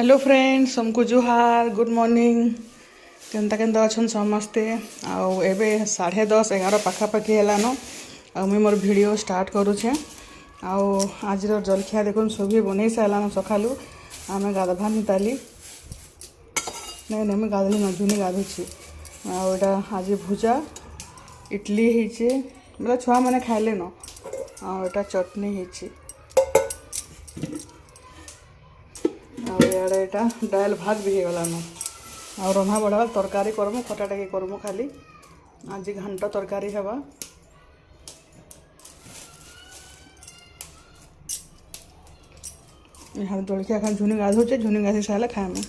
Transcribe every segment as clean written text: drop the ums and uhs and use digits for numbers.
hello friends हमको जुहार good morning केनता केनता अच्छन समस्ते आउ एबे 10:30-11 पाखापाखि हेलान आ मुई मोर वीडियो स्टार्ट करूछे आउ आज जलखिया देखुन सभी बनै सारान सकालू आम गाधवानी ताली नहीं नहीं मुझे गाधली न झुनी गाधुची आउटा आज भुजा इडली होइछे मतलब छुआ मैंने खाइले न आउटा चटनी होइछे आड़े यहाँ डाल भात भी होगलान आ रंधा बड़ा तरकारी करमु खटा टाके करमु खाली आज घांट तरकारी हेबा यहाँ जलखिया खा झुनी गाधुचे झुनी गाधी सारे खाएमु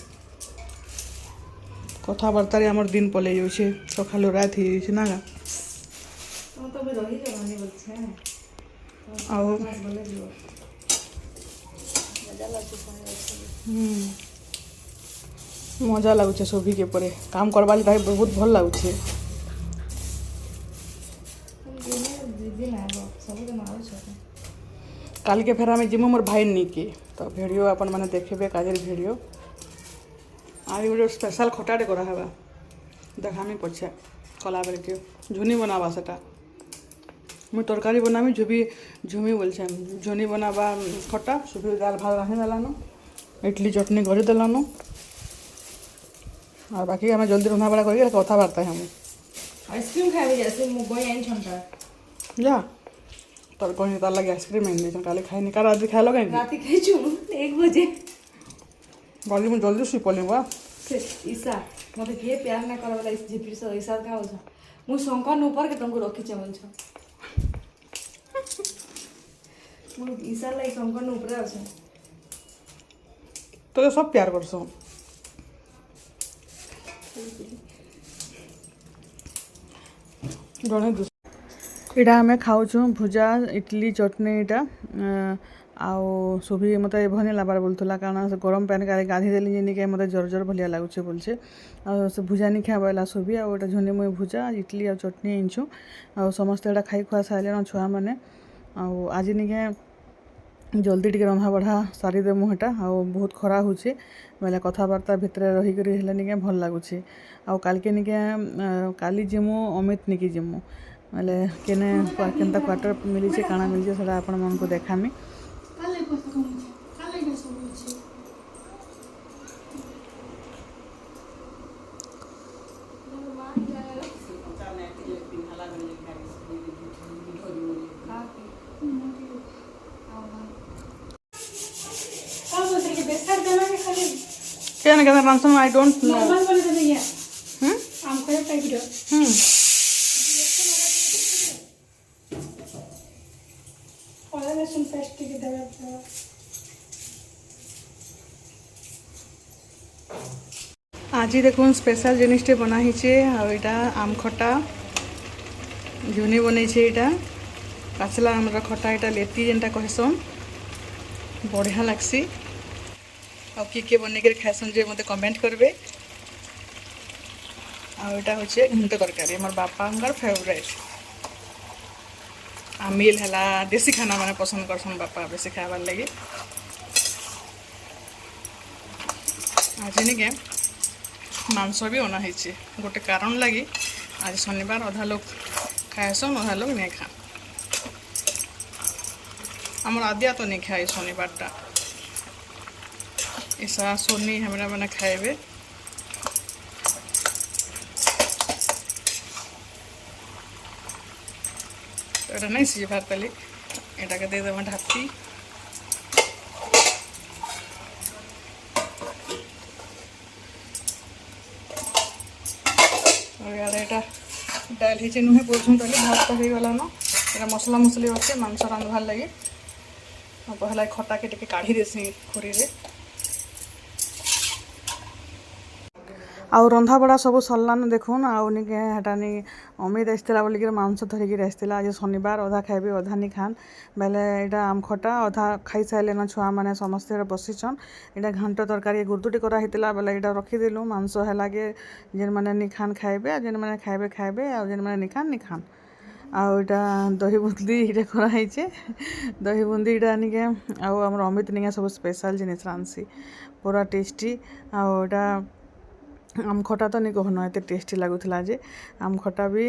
कथबार्तार आमर दिन पलि जाऊे सकालू रात हो ना गा मजा लगुचे सभी के परे काम करवा भाई बहुत भल लगुचे काल के फेर आम जीमु मोर भाई निके तो वीडियो अपन मैंने देखे काजर वीडियो आज गोटे स्पेशल खटाटे करावा देखामी पछे कला बेल के झुनी बनावा सेटा मुई तरकारी बनामी झुमी बोलछे झुनी बनावा खटा सुबह दाल भात रांधि देलान इडली चटनी कर देलान और बाकी आम जल्दी रंधा बड़ा कर कथबार्ता हम आइसक्रीम खाए जैसे मुगई आइन छंटा जा तर कहीं तार लगे आइसक्रीम आइन दे काले खाई का रात खाए लगे रात खाई छु 1 बजे गली में जल्दी सुई पड़े बा ईसा मते के प्यार ना करे वाला इस जीपी से ईसा का हो मु शंकर ऊपर के तुमको रखी चमन छ मु ईसा लाई शंकर ऊपर আছে तो सब प्यार करसो जड़े इटा आम खाऊँ भुजा इडली चटनी इटा आउ सभी मत भल लाबार बोलूला कारण से गरम पैन का गाधी देली जेनिके मत जर जर भलिया लगुचे बोलचे आ से भुजा नहीं खाए बोला सभी आटा झुनी मुई भुजा इडली आ चटनी आनछु आ समस्ते एटा खाई खुआ सारे छुआ मैंने आज निके जल्दी टी रंधा बढ़ा सारी देमु हेटा आ बहुत खरा होचे बोले कथबार्ता भितर रहीक निके भल लगुचे आ काल के निके काली जिमु अमित निकी जिमु बोले केने केनता क्वार्टर मिली काଣା मिली से आपण मन को देखामी क्या ना कहते आई डोंट नो आज देखुन स्पेशल जिनिसटे बनाहीचे आटा आम खटा झुनी बनईछे इटा पाचला आमर खटा इटा लेती जेनटा कहसन बढ़िया लागसी आ किए बनईकर खाएसन जे मते कमेंट करबे आटा हूँ घंट तरकारी मोर बापा फेवरेट आ मिल है देसी खाना मैंने पसंद करसन बापा बेसी खाबार लगे आज निके मांस भी अना गोटे कारण लगी आज शनिवार अधा लोग खाएसन अधा लोग नहीं खा आमर आदिया तो नहीं खाए शनिवार टा ऐसा सोनी हमारा मैंने खाएबे तो नहीं सीझे भात पाली एटा के दे देव ढापी और यार एटा डाल ही नुहे बोलूँ ताली भात तो हो गलान एटा मसला मसली अच्छे मांस रांधवार लगे पहला खटा के टे काढ़ी देसी खोरी रे आउ रंधा बड़ा सब सरलान देखुन आउ निके हेटानी अमित आसला बोलिक मांस धरिकी आसला आज शनिवार अधा खाइबे अधा नहीं खान बेले यहाँ आम खटा अधा खाई सारे छुआ मैंने समस्ते बसीचन यहाँ घांट तरकारी गुर्दुटी कराइला बेले यहाँ रखीदेलु मांस है जेन मैंने नहीं खान खाइबे जेन मैंने खाइबे खाइबे आ जेन मैंने नहीं खान ଆଉ ଏଇଟା ଦହି ବୁନ୍ଦି ଏଇଟା କରାହେଇଛେ ଦହି ବୁନ୍ଦି ଏଇଟା ଆନିକେ ଆଉ ଆମର ଅମିତ ନିକା ସବୁ ସ୍ପେଶାଲ୍ ଜିନିଷ ରାନ୍ଧସି ପୁରା ଟେଷ୍ଟି ଆଉ ଏଇଟା ଆମ୍ ଖଟା ତ ନି କହନ ଏତେ ଟେଷ୍ଟି ଲାଗୁଥିଲା ଯେ ଆମ୍ ଖଟା ବି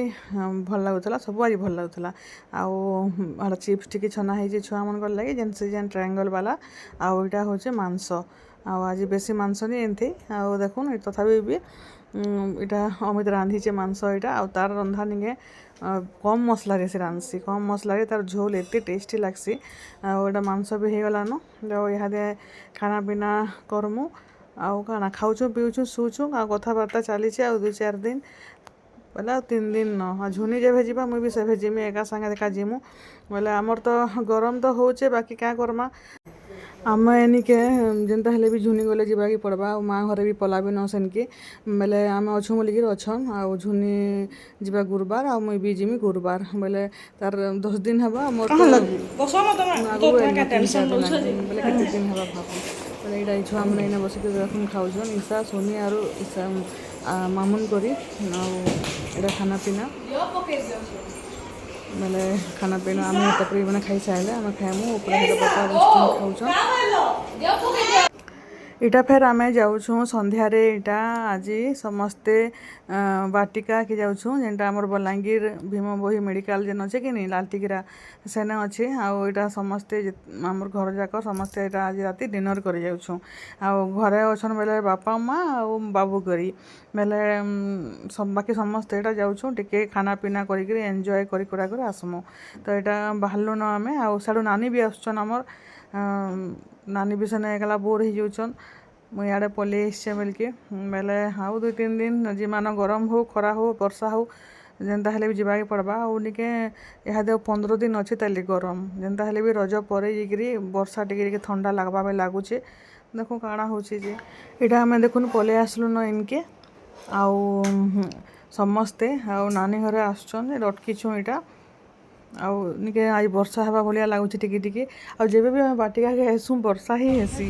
ଭଲ ଲାଗୁଥିଲା ସବୁ ଆଜି ଭଲ ଲାଗୁଥିଲା ଆଉ ଏଇଟା ଚିପ୍ସ ଟିକେ ଛନା ହେଇଛି ଛୁଆମାନଙ୍କର ଲାଗି ଯେନ୍ ଟ୍ରାୟାଙ୍ଗଲ୍ ବାଲା ଆଉ ଏଇଟା ହେଉଛି ମାଂସ ଆଉ ଆଜି ବେଶୀ ମାଂସ ନି ଏମିତି ଆଉ ଦେଖୁନ୍ ତଥାପି ବି ଏଇଟା ଅମିତ ରାନ୍ଧିଛେ ମାଂସ ଏଇଟା ଆଉ ତାର ରନ୍ଧା ନିକେ କମ୍ ମସଲାରେ ସେ ରାନ୍ଧସି କମ୍ ମସଲାରେ ତାର ଝୋଲ ଏତେ ଟେଷ୍ଟି ଲାଗ୍ସି ଆଉ ଏଇଟା ମାଂସ ବି ହେଇଗଲାନ ଆଉ ଇହାଦେ ଖାନା ପିନା କରମୁ ଆଉ କାଣା ଖାଉଛୁ ପିଉଛୁ ଶୁଉଛୁ ଆଉ କଥାବାର୍ତ୍ତା ଚାଲିଛି ଆଉ 2-4 ଦିନ ବୋଲେ ଆଉ 3 ଦିନ ନ ଆଉ ଝୁନି ଯେବେ ଯିବା ମୁଇଁ ବି ସେବେ ଯିମି ଏକା ସାଙ୍ଗେ ଦେଖା ଯିମୁ ବୋଲେ ଆମର ତ ଗରମ ତ ହଉଛେ ବାକି କାଁ କର୍ମା ଆମେ ଏନିକେ ଯେନ୍ତା ହେଲେ ବି ଝୁନି ଗଲେ ଯିବାକେ ପଡ଼ବା ଆଉ ମାଆ ଘରେ ବି ପଲାବି ନ ସେନ୍କେ ବେଲେ ଆମେ ଅଛୁଁ ବୋଲିକିରି ଅଛନ୍ ଆଉ ଝୁନି ଯିବା ଗୁରୁବାର ଆଉ ମୁଇଁ ବି ଯିମି ଗୁରୁବାର ବେଲେ ତାର 10 ଦିନ ହେବା ମୋର ତ ଆଗରୁ ଏଇନା 3-4 ଦିନ ବେଲେ କେତେ ଦିନ ହେବା ଭାବୁ ବେଲେ ଏଇଟା ଛୁଆ ମାନେ ଏଇନା ବସିକି ଦେଖୁନ୍ ଖାଉଛନ୍ ଇଶା ସୋନି ଆରୁ ଇଶା ମାମୁନ୍ କରି ଆଉ ଏଇଟା ଖାନା ପିନା ବେଲେ ଖାନା ପିନା ଆମେ ତାପରେ ମାନେ ଖାଇସାରିଲେ ଆମେ ଖାଇମୁ ଉପରେ ବାପା ବସିଛନ୍ ଖାଉଛନ୍ ଏଇଟା ଫେର୍ ଆମେ ଯାଉଛୁଁ ସନ୍ଧ୍ୟାରେ ଏଇଟା ଆଜି ସମସ୍ତେ ବାଟିକା କି ଯାଉଛୁଁ ଯେନ୍ଟା ଆମର ବଲାଙ୍ଗୀର ଭୀମ ଭୋଇ ମେଡ଼ିକାଲ ଯେନ୍ ଅଛେ କି ନି ଲାଲଟିକିରା ସେନେ ଅଛେ ଆଉ ଏଇଟା ସମସ୍ତେ ଆମର ଘର ଯାକ ସମସ୍ତେ ଏଇଟା ଆଜି ରାତି ଡିନର କରି ଯାଉଛୁଁ ଆଉ ଘରେ ଅଛନ୍ ବେଲେ ବାପା ମା ଆଉ ବାବୁ କରି ବେଲେ ବାକି ସମସ୍ତେ ଏଇଟା ଯାଉଛୁଁ ଟିକେ ଖାନା ପିନା କରିକିରି ଏନ୍ଜୟ କରି କୁରା କରି ଆସମୁ ତ ଏଇଟା ବାହାରିଲୁନ ଆମେ ଆଉ ସାଡ଼ୁ ନାନୀ ବି ଆସୁଛନ୍ ଆମର ନାନୀ ବି ସେନେ ଏକଲା ବୋର୍ ହେଇଯାଉଛନ୍ ମୁଇଁ ଇଆଡ଼େ ପଲେଇ ଆସିଛେ ବୋଲିକି ବେଲେ ଆଉ 2-3 ଦିନ ଯେମାନେ ଗରମ ହଉ ଖରା ହଉ ବର୍ଷା ହଉ ଯେନ୍ତା ହେଲେ ବି ଯିବାକେ ପଡ଼ବା ଆଉ ନିକେ ଇହାଦେ 15 ଦିନ ଅଛି ତାଲି ଗରମ ଯେନ୍ତା ହେଲେ ବି ରଜ ପରେ ଯାଇକିରି ବର୍ଷା ଟିକେ ଥଣ୍ଡା ଲାଗ୍ବା ପାଇଁ ଲାଗୁଛେ ଦେଖୁ କାଣା ହଉଛି ଯେ ଏଇଟା ଆମେ ଦେଖୁନ୍ ପଲେଇ ଆସିଲୁନ ଇନକେ ଆଉ ସମସ୍ତେ ଆଉ ନାନୀ ଘରେ ଆସୁଛନ୍ ଅଟକିଛୁଁ ଏଇଟା ଆଉ ନିକେ ଆଜି ବର୍ଷା ହେବା ଭଳିଆ ଲାଗୁଛି ଟିକେ ଟିକେ ଆଉ ଯେବେ ବି ଆମେ ବାଟିକାକେ ହେସୁଁ ବର୍ଷା ହିଁ ହେସି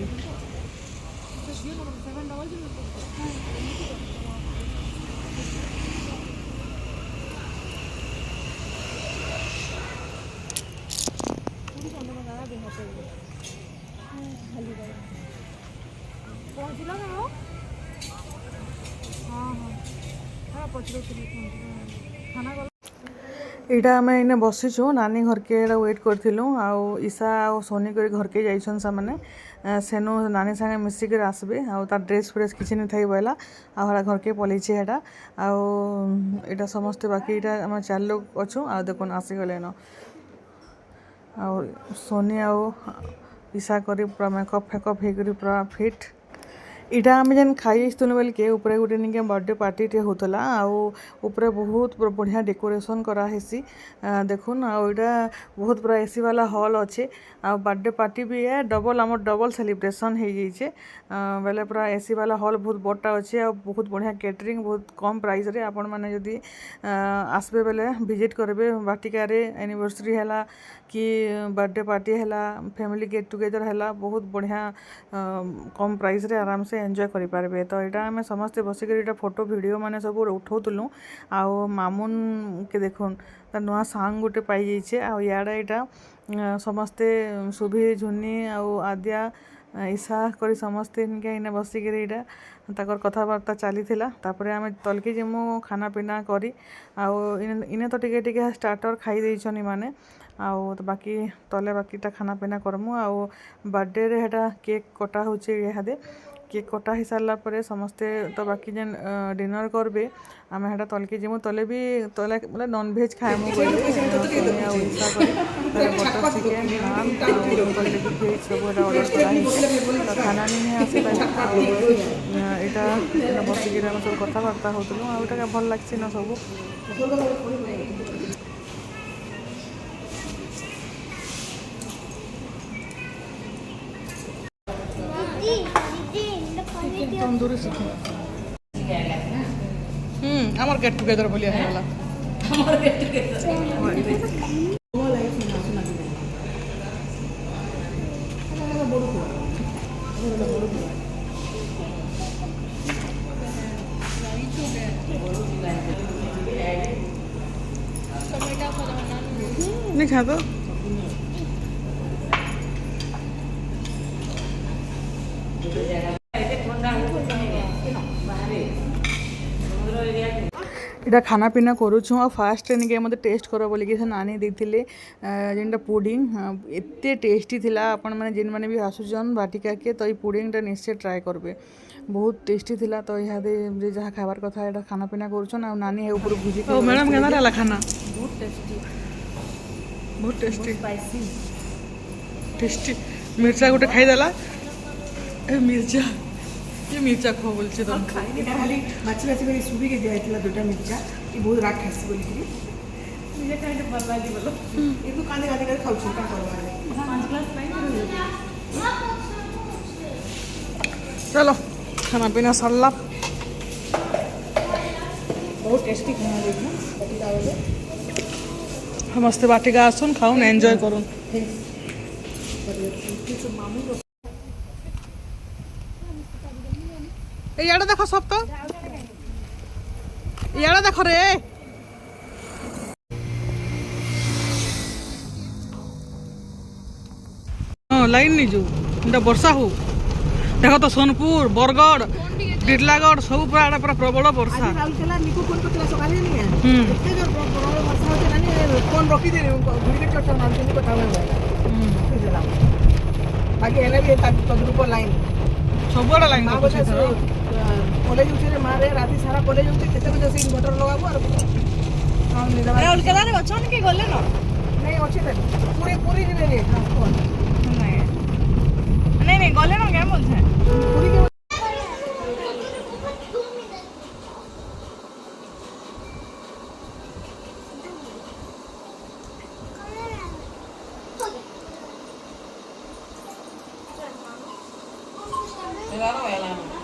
ଏଇଟା ଆମେ ଏଇନେ ବସିଛୁ ନାନୀ ଘରକେ ଏଇଟା ୱେଟ୍ କରିଥିଲୁ ଆଉ ଇଶା ଆଉ ସୋନି କରି ଘରକେ ଯାଇଛନ୍ ସେମାନେ ସେନୁ ନାନୀ ସାଙ୍ଗେ ମିଶିକିରି ଆସିବେ ଆଉ ତାର ଡ୍ରେସ୍ ଫ୍ରେସ୍ କିଛି ନି ଥାଇ ବୋଇଲା ଆଉ ହେଟା ଘରକେ ପଲେଇଛେ ହେଟା ଆଉ ଏଇଟା ସମସ୍ତେ ବାକି ଏଇଟା ଆମେ 4 ଲୋକ ଅଛୁ ଆଉ ଦେଖୁନ୍ ଆସିଗଲେନ ଆଉ ସୋନି ଆଉ ଇଶା କରି ପୁରା ମେକଅପ୍ ଫେକଅପ୍ ହେଇକରି ପୁରା ଫିଟ୍ ଏଇଟା ଆମେ ଯେନ୍ ଖାଇ ଆସିଥିଲୁ ବେଲକେ ଉପରେ ଗୋଟେ ନିକେ ବର୍ଥଡେ ପାର୍ଟିଟେ ହଉଥିଲା ଆଉ ଉପରେ ବହୁତ ବଢ଼ିଆ ଡେକୋରେସନ୍ କରାହେସି ଦେଖୁନ୍ ଆଉ ଏଇଟା ବହୁତ ପୁରା ଏସି ବାଲା ହଲ୍ ଅଛେ ଆଉ ବର୍ଥଡେ ପାର୍ଟି ବି ଡବଲ୍ ଆମର ଡବଲ୍ ସେଲିବ୍ରେସନ୍ ହେଇଯାଇଛେ ବେଲେ ପୁରା ଏସି ବାଲା ହଲ୍ ବହୁତ ବଡ଼ଟା ଅଛେ ଆଉ ବହୁତ ବଢ଼ିଆ କେଟରିଂ ବହୁତ କମ୍ ପ୍ରାଇସ୍ରେ ଆପଣମାନେ ଯଦି ଆସିବେ ବେଲେ ଭିଜିଟ୍ କରିବେ ବାଟିକାରେ ଆନିଭର୍ସରୀ ହେଲା କି ବର୍ଥଡେ ପାର୍ଟି ହେଲା ଫ୍ୟାମିଲି ଗେଟ୍ ଟୁଗେଦର ହେଲା ବହୁତ ବଢ଼ିଆ କମ୍ ପ୍ରାଇସ୍ରେ ଆରାମସେ ଏନ୍ଜୟ କରିପାରିବେ ତ ଏଇଟା ଆମେ ସମସ୍ତେ ବସିକରି ଏଇଟା ଫଟୋ ଭିଡ଼ିଓ ମାନେ ସବୁ ଉଠଉଥିଲୁ ଆଉ ମାମୁନ୍କେ ଦେଖୁନ୍ ତା ନୂଆ ସାଙ୍ଗ ଗୋଟେ ପାଇଯାଇଛେ ଆଉ ଇଆଡ଼େ ଏଇଟା ସମସ୍ତେ ସୁଭି ଝୁନି ଆଉ ଆଦ୍ୟା ଇଶା କରି ସମସ୍ତେ ଇନେ ବସିକିରି ଏଇଟା ତାଙ୍କର କଥାବାର୍ତ୍ତା ଚାଲିଥିଲା ତାପରେ ଆମେ ତଲ୍କେ ଯିମୁ ଖାନା ପିନା କରି ଆଉ ଇନେ ତ ଟିକେ ଟିକେ ଷ୍ଟାର୍ଟର ଖାଇ ଦେଇଛନ୍ ଇମାନେ ଆଉ ବାକି ତଲେ ବାକିଟା ଖାନା ପିନା କରମୁ ଆଉ ବର୍ଥଡେରେ ହେଟା କେକ୍ କଟା ହଉଛେ ଇହାଦେ କେକ୍ କଟା ହେଇସାରିଲା ପରେ ସମସ୍ତେ ତ ବାକି ଯେନ୍ ଡିନର୍ କରବେ ଆମେ ହେଟା ତଲ୍କେ ଯିମୁ ତଲେ ବୋଲେ ନନ୍ଭେଜ୍ ଖାଏମୁ ବୋଇଲେ ସୋନି ଆଉ ଇଶା କରି ବଟର୍ ଚିକେନ୍ ନାନ୍ ଆଉ କହିଲେ କି ଭେଜ୍ ସବୁ ଏଟା ଅର୍ଡ଼ର୍ କରାହେଇଛେ ତ ଖାନା ନିନି ଆସିଲା ଆଉ ଏଇଟା ବସିକିରି ଆମେ ସବୁ କଥାବାର୍ତ୍ତା ହଉଥିଲୁ ଆଉ ଏଇଟା ଭଲ ଲାଗ୍ସି ନା ସବୁ ତନ୍ଦୁରୀ ଶିଖେ ଆମର ଗେଟ୍ ଟୁଗେଦର ଭଳିଆ ହେଇଗଲା ଟମାଟୋ नहीं खा तो এটা খানা পিନା କରୁଛୁ ଆଉ ଫାଷ୍ଟ ନିକେ ମୋତେ ଟେଷ୍ଟ କର ବୋଲିକି ସେ ନାନୀ ଦେଇଥିଲେ ଯେନ୍ଟା ପୁଡ଼ିଂ ଏତେ ଟେଷ୍ଟି ଥିଲା ଆପଣମାନେ ଯେନ୍ମାନେ ବି ଆସୁଛନ୍ ବାଟିକାକେ ତ ଏଇ ପୁଡ଼ିଂଟା ନିଶ୍ଚୟ ଟ୍ରାଏ କରିବେ ବହୁତ ଟେଷ୍ଟି ଥିଲା ତ ଇହାଦେ ଯେ ଯାହା ଖାଇବାର କଥା ଏଇଟା ଖାନା ପିନା କରୁଛନ୍ ଆଉ ନାନୀ ହେ ଉପରୁ ଭୁଜି ଓ ମ୍ୟାଡ଼ାମ୍ କେନ୍ତା ହେଲା ଖାନା ବହୁତ ଟେଷ୍ଟି ବହୁତ ଟେଷ୍ଟି ସ୍ପାଇସି ଟେଷ୍ଟି ମିର୍ଚା ଗୋଟେ ଖାଇଦେଲା ଏ ମିର୍ଚା ये मिर्चा खो बोलছে তো এটা খালি মাছি মাছি করে সুবিকে দিয়েছিল দুটা মির্চা কি বহুত রাগ খাইছি বলি কি নিজে খাইতে ভাল লাগি বলো একটু কাঁদে কাঁদে করে খাওছি কা করবা 5 গ্লাস পাই चलो खाना पीना सरला बहुत टेस्टी खाना देखो बटिका वाले समस्ते बाटिका आसुन खाउन एंजॉय करुन ইয়াড়ে দেখো সব তো ইয়াড়ে দেখো রে লাইন নি जो এটা বর্ষা হো দেখো তো সোনপুর বরগড় ডিডলাগড় সব পুরা পুরা প্রবল বর্ষা রাউরকেলা নিকু কোন কতলা সকালে নি এতে যে প্রবল বর্ষা হচ্ছে না কোন রকি দে ঘুরিকে চটা নাম চিনি কথা হয়ে যায় বাকি এনে भी তদ্রুপ লাইন ସବୁଆଡେ ଲାଇନ কলেজ উঠে মারে রাতি সারা কলেজ উঠে কেতে বজে সেই মোটর লগাবো আর রাউরকেলারে অছন কি গলে না नहीं अच्छे थे पूरे पूरी जिले ने नहीं नहीं गले ना क्या बोलते हैं पूरी के Claro,